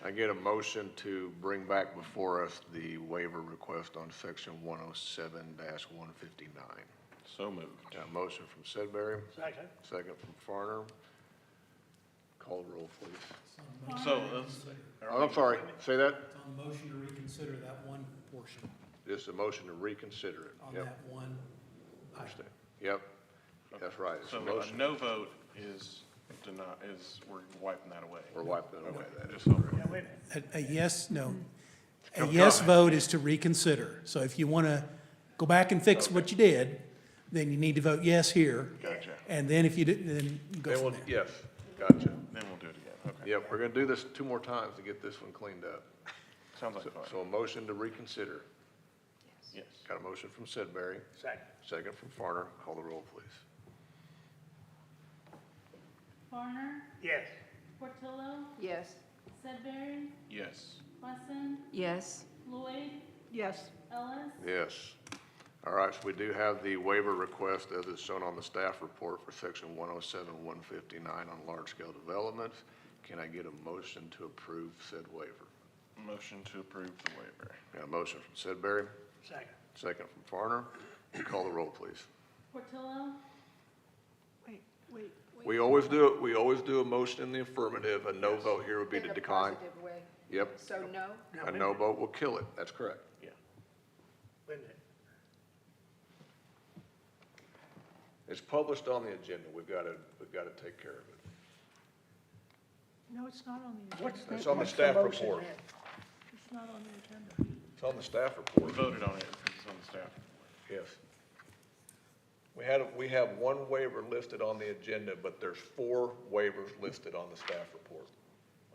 I get a motion to bring back before us the waiver request on section 107-159. So moved. Got a motion from Sedberry, Second. second from Farner. Call the roll, please. It's on the So, motion to let's- reconsider. Oh, I'm sorry, say that? It's on the motion to reconsider that one portion, Just a motion to reconsider it. on Yep, that one item. understand. Yep, that's right. It's a So a motion. no vote is we're wiping that away. We're wiping it away. That is Just so- correct. Yeah, wait a minute. A yes, no. A Come yes on. vote is to reconsider. So if you want to go back and fix what you did, then you need to vote yes here. Gotcha. And then if you didn't, then you go Then from we'll, there. yes, gotcha. Then we'll do it again. Okay. Yep, we're gonna do this 2 more times to get this one cleaned up. Sounds like So- fun. So a motion to reconsider. Yes. Got a motion from Sedberry, Second. second from Farner. Call the roll, please. Varner, Yes. Portillo, Yes. Sedberry, Yes. Klessen, Yes. Lloyd, Yes. Ellis, Yes. All right, so we do have the waiver request as is shown on the staff report for section 107-159 on large-scale developments. Can I get a motion to approve said waiver? Motion to approve the waiver. Got a motion from Sedberry, Second. second from Farner. Call the roll, please. Portillo, Wait. We always do a motion in the affirmative. A no vote here would be to In a decline. positive way. Yep, So no? a no vote will kill it. That's correct. Yeah. Linda It's published on the agenda. We've got to take care of it. No, it's not on the agenda. It's on the What's staff motion report. then? It's not on the agenda. It's on the staff We report. voted on it because it's on the staff. Yes. We have one waiver listed on the agenda, but there's 4 waivers listed on the staff report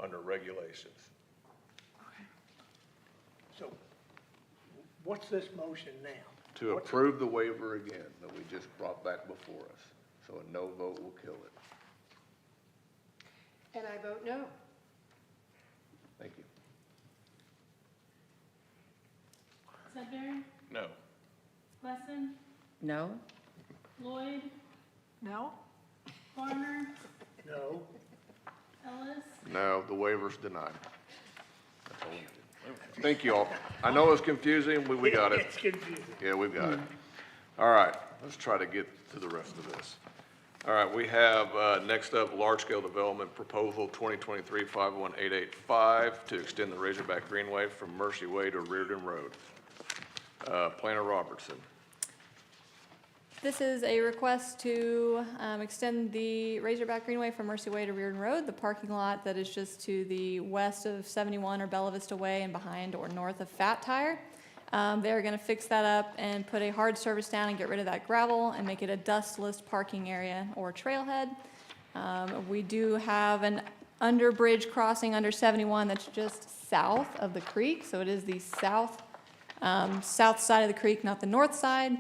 under regulations. So what's this motion now? To approve the waiver again that we just brought back before us. So a no vote will kill it. And I vote no. Thank you. Sudbury, No. Lesson, No? Lloyd, No? Farner, No? Ellis, No, the waiver's denied. That's all we did. Thank you all. I know it's confusing, we got it. It's confusing. Yeah, we've got it. All right, let's try to get to the rest of this. All right, we have, next up, large-scale development proposal 2023-51885 to extend the Razorback Greenway from Mercy Way to Reardon Road. Planner Robertson. This is a request to extend the Razorback Greenway from Mercy Way to Reardon Road, the parking lot that is just to the west of 71 or Bella Vista Way and behind or north of Fat Tire. They're going to fix that up and put a hard surface down and get rid of that gravel and make it a dustless parking area or trailhead. We do have an underbridge crossing under 71 that's just south of the creek, so it is the south side of the creek, not the north side.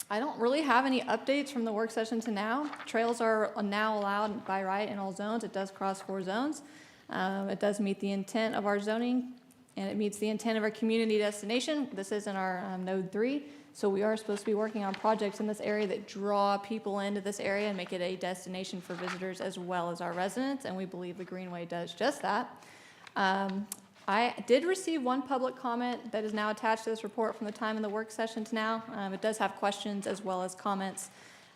I don't really have any updates from the work session to now. Trails are now allowed by right in all zones. It does cross 4 zones. It does meet the intent of our zoning, and it meets the intent of our community destination. This is in our Node 3, so we are supposed to be working on projects in this area that draw people into this area and make it a destination for visitors as well as our residents, and we believe the Greenway does just that. I did receive one public comment that is now attached to this report from the time of the work session to now. It does have questions as well as comments.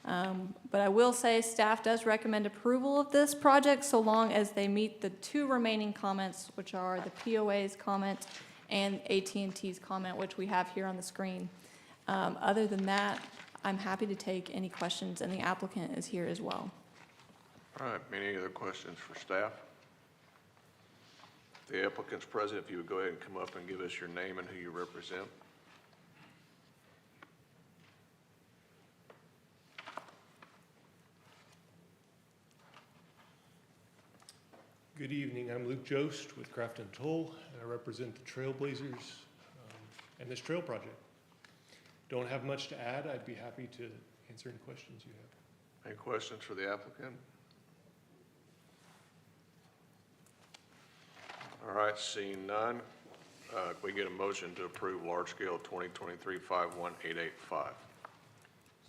But I will say staff does recommend approval of this project so long as they meet the 2 remaining comments, which are the POA's comment and AT&T's comment, which we have here on the screen. Other than that, I'm happy to take any questions, and the applicant is here as well. All right, any other questions for staff? The applicant's present, if you would go ahead and come up and give us your name and who you represent. Good evening, I'm Luke Jost with Craft and Toll, and I represent the Trailblazers and this trail project. Don't have much to add. I'd be happy to answer any questions you have. Any questions for the applicant? All right, seeing none, can we get a motion to approve large-scale 2023-51885?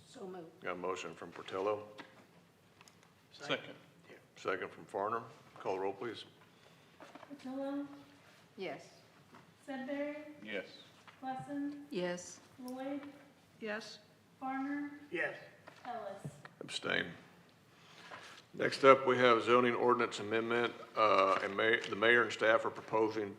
So moved. Got a motion from Portillo, Second. second from Farner. Call the roll, please. Patillo, Yes. Sudbury, Yes. Lesson, Yes. Lloyd, Yes. Farner, Yes. Ellis. Abstain. Next up, we have zoning ordinance amendment, the mayor and staff are proposing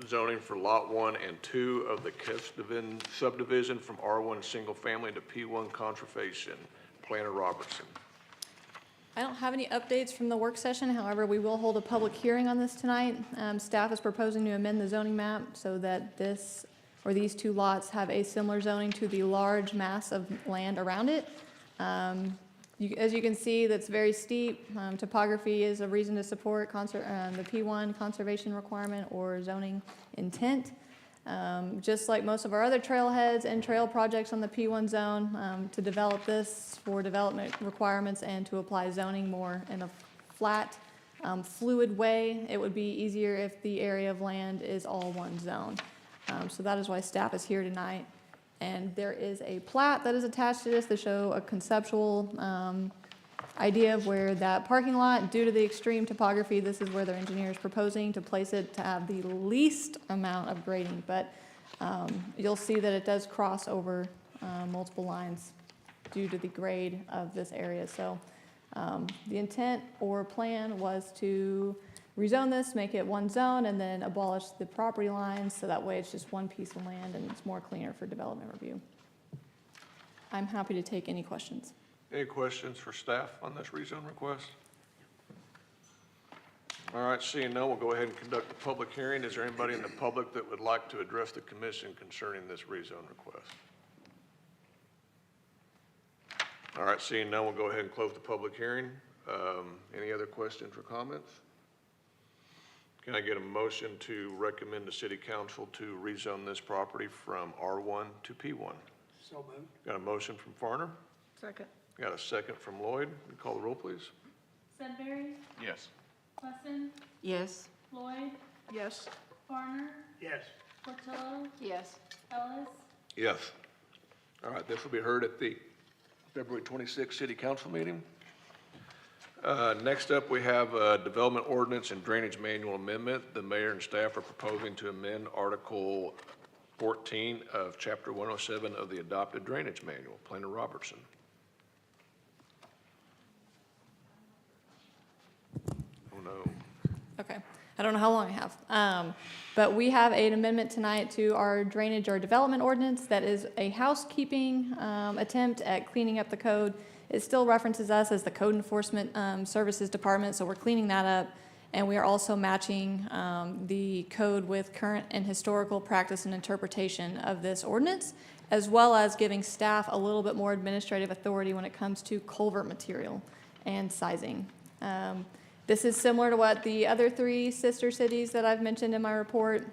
zoning for Lot 1 and 2 of the Kesteven subdivision from R1 single family to P1 conservation. Planner Robertson. I don't have any updates from the work session. However, we will hold a public hearing on this tonight. Staff is proposing to amend the zoning map so that these 2 lots have a similar zoning to the large mass of land around it. As you can see, that's very steep. Topography is a reason to support the P1 conservation requirement or zoning intent. Just like most of our other trailheads and trail projects on the P1 zone, to develop this for development requirements and to apply zoning more in a flat, fluid way, it would be easier if the area of land is all one zone. So that is why staff is here tonight. And there is a plat that is attached to this to show a conceptual idea of where that parking lot, due to the extreme topography, this is where their engineer is proposing to place it to have the least amount of grading. But you'll see that it does cross over multiple lines due to the grade of this area. So the intent or plan was to rezone this, make it one zone, and then abolish the property lines, so that way it's just one piece of land and it's more cleaner for development review. I'm happy to take any questions. Any questions for staff on this rezone request? All right, seeing none, we'll go ahead and conduct the public hearing. Is there anybody in the public that would like to address the commission concerning this rezone request? All right, seeing none, we'll go ahead and close the public hearing. Any other questions or comments? Can I get a motion to recommend the city council to rezone this property from R1 to P1? So moved. Got a motion from Farner? Second. Got a second from Lloyd. Can you call the roll, please? Sudbury, Yes. Wesson, Yes. Lloyd, Yes. Farner, Yes. Portillo, Yes. Ellis, Yes. All right, this will be heard at the February 26th city council meeting. Next up, we have a development ordinance and drainage manual amendment. The mayor and staff are proposing to amend Article 14 of Chapter 107 of the adopted drainage manual. Planner Robertson. Oh, no. Okay, I don't know how long I have. But we have an amendment tonight to our drainage or development ordinance that is a housekeeping attempt at cleaning up the code. It still references us as the Code Enforcement Services Department, so we're cleaning that up. And we are also matching the code with current and historical practice and interpretation of this ordinance, as well as giving staff a little bit more administrative authority when it comes to culvert material and sizing. This is similar to what the other three sister cities that I've mentioned in my report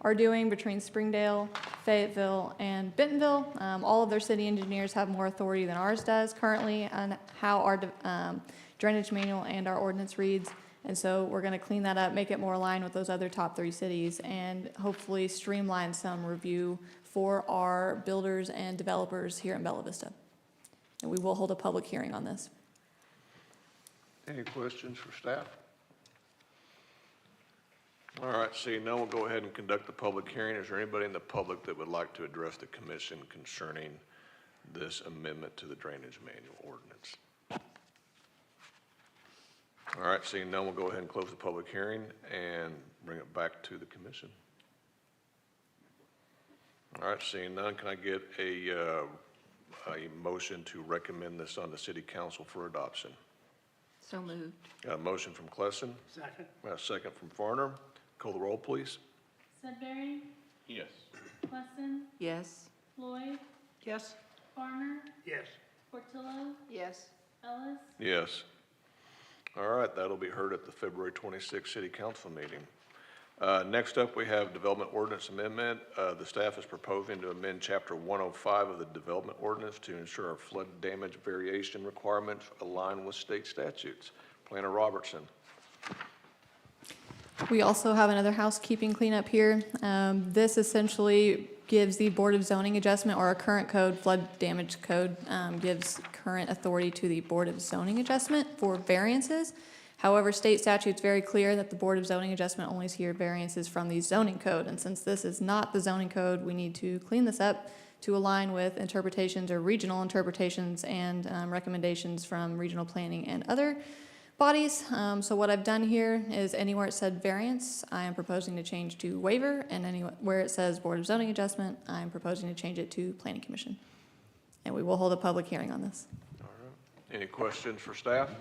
are doing between Springdale, Fayetteville, and Bentonville. All of their city engineers have more authority than ours does currently on how our drainage manual and our ordinance reads. And so we're going to clean that up, make it more aligned with those other top three cities, and hopefully streamline some review for our builders and developers here in Bella Vista. And we will hold a public hearing on this. Any questions for staff? All right, seeing none, we'll go ahead and conduct the public hearing. Is there anybody in the public that would like to address the commission concerning this amendment to the drainage manual ordinance? All right, seeing none, we'll go ahead and close the public hearing and bring it back to the commission. All right, seeing none, can I get a motion to recommend this on the city council for adoption? So moved. Got a motion from Klesson, Second. got a second from Farner. Call the roll, please. Sudbury, Yes. Wesson, Yes. Lloyd, Yes. Farner, Yes. Portillo, Yes. Ellis, Yes. All right, that'll be heard at the February 26th city council meeting. Next up, we have development ordinance amendment. The staff is proposing to amend chapter 105 of the development ordinance to ensure our flood damage variation requirements align with state statutes. Planner Robertson. We also have another housekeeping cleanup here. This essentially gives the Board of Zoning Adjustment, or our current code, flood damage code, gives current authority to the Board of Zoning Adjustment for variances. However, state statute's very clear that the Board of Zoning Adjustment only hears variances from the zoning code. And since this is not the zoning code, we need to clean this up to align with interpretations or regional interpretations and recommendations from regional planning and other bodies. So what I've done here is anywhere it said variance, I am proposing to change to waiver, and anywhere it says Board of Zoning Adjustment, I'm proposing to change it to Planning Commission. And we will hold a public hearing on this. All right. Any questions for staff?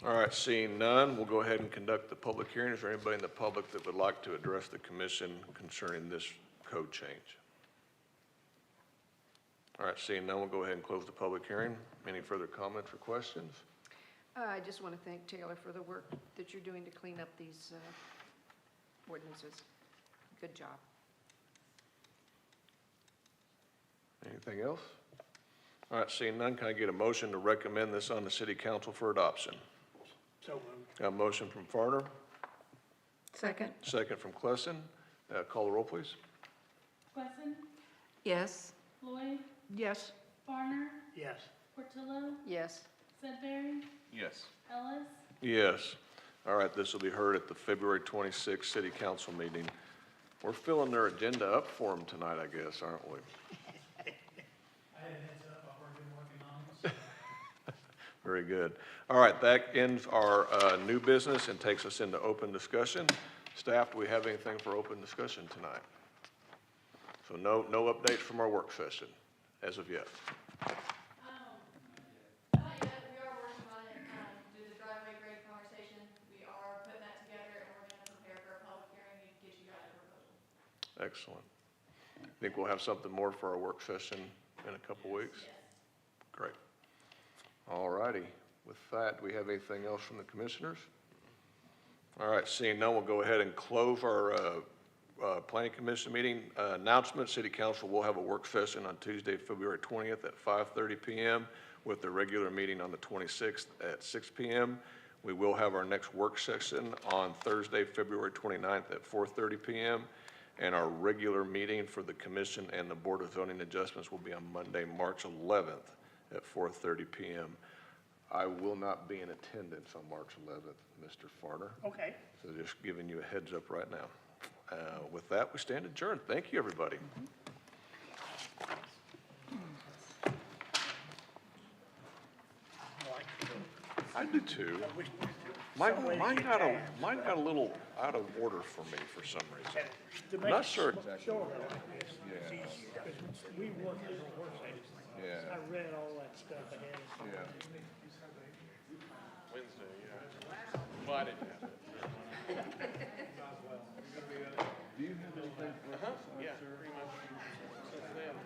All right, seeing none, we'll go ahead and conduct the public hearing. Is there anybody in the public that would like to address the commission concerning this code change? All right, seeing none, we'll go ahead and close the public hearing. Any further comments or questions? I just want to thank Taylor for the work that you're doing to clean up these ordinances. Good job. Anything else? All right, seeing none, can I get a motion to recommend this on the city council for adoption? So moved. Got a motion from Farner, Second. second from Klesson. Call the roll, please. Wesson, Yes. Lloyd, Yes. Farner, Yes. Portillo, Yes. Sudbury, Yes. Ellis, Yes. All right, this will be heard at the February 26th city council meeting. We're filling their agenda up for them tonight, I guess, aren't we? I had a heads up, I've already been working on it. Very good. All right, that ends our new business and takes us into open discussion. Staff, do we have anything for open discussion tonight? So no updates from our work session as of yet. Not yet, we are working on it, do the driveway grade conversation, we are putting that together, and we're gonna prepare for a public hearing and get you guys a proposal. Excellent. Think we'll have something more for our work session in a couple weeks? Yes. Great. All righty. With that, do we have anything else from the commissioners? All right, seeing none, we'll go ahead and close our planning commission meeting. Announcement, city council will have a work session on Tuesday, February 20th at 5:30 PM with the regular meeting on the 26th at 6 PM. We will have our next work session on Thursday, February 29th at 4:30 PM. And our regular meeting for the commission and the Board of Zoning Adjustments will be on Monday, March 11th at 4:30 PM. I will not be in attendance on March 11th, Mr. Farner. Okay. So just giving you a heads up right now. With that, we stand adjourned. Thank you, everybody. I do too. Mine got a little out of order for me for some reason. I'm not sure exactly. Show it like this, it's easier, because we work different work sessions. Yeah. I read all that stuff ahead. Yeah. Wednesday, yeah. Well, I didn't have it. Do you have anything for us? Yeah, pretty much. That's them.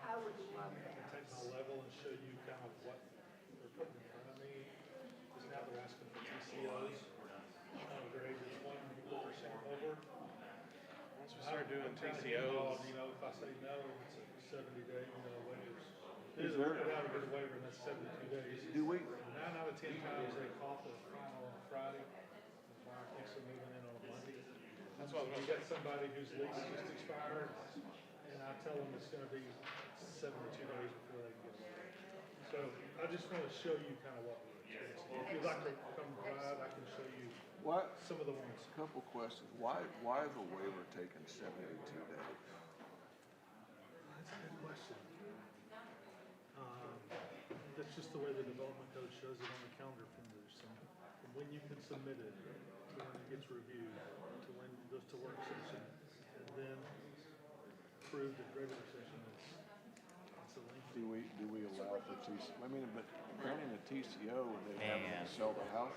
I would love that. Take my level and show you kind of what they're putting in front of me, because now they're asking for TCOs. Grade is 1% over. Once we start doing I'm kinda TCOs. involved, you know, if I say no, it's a 70-day, waivers. Is Either there- put out or get a waiver, and that's 72 days. Do we- 9 out of 10 times they call for a final on Friday. The buyer thinks they're moving in on a Monday. That's what I was You got somebody whose lease just expired, and I tell them it's gonna be 72 days before they can get it. So I just wanna show you kind of what we're experiencing. If you'd like to come ride, I can show you What? some of the ones. Couple questions. Why is the waiver taking 72 days? That's a good question. That's just the way the development code shows it on the calendar from when you can submit it, to when it gets reviewed, to when it goes to work session, and then approved at regular session. It's a lengthy. Do we allow for TCO? I mean, but granting a TCO, they have to sell the house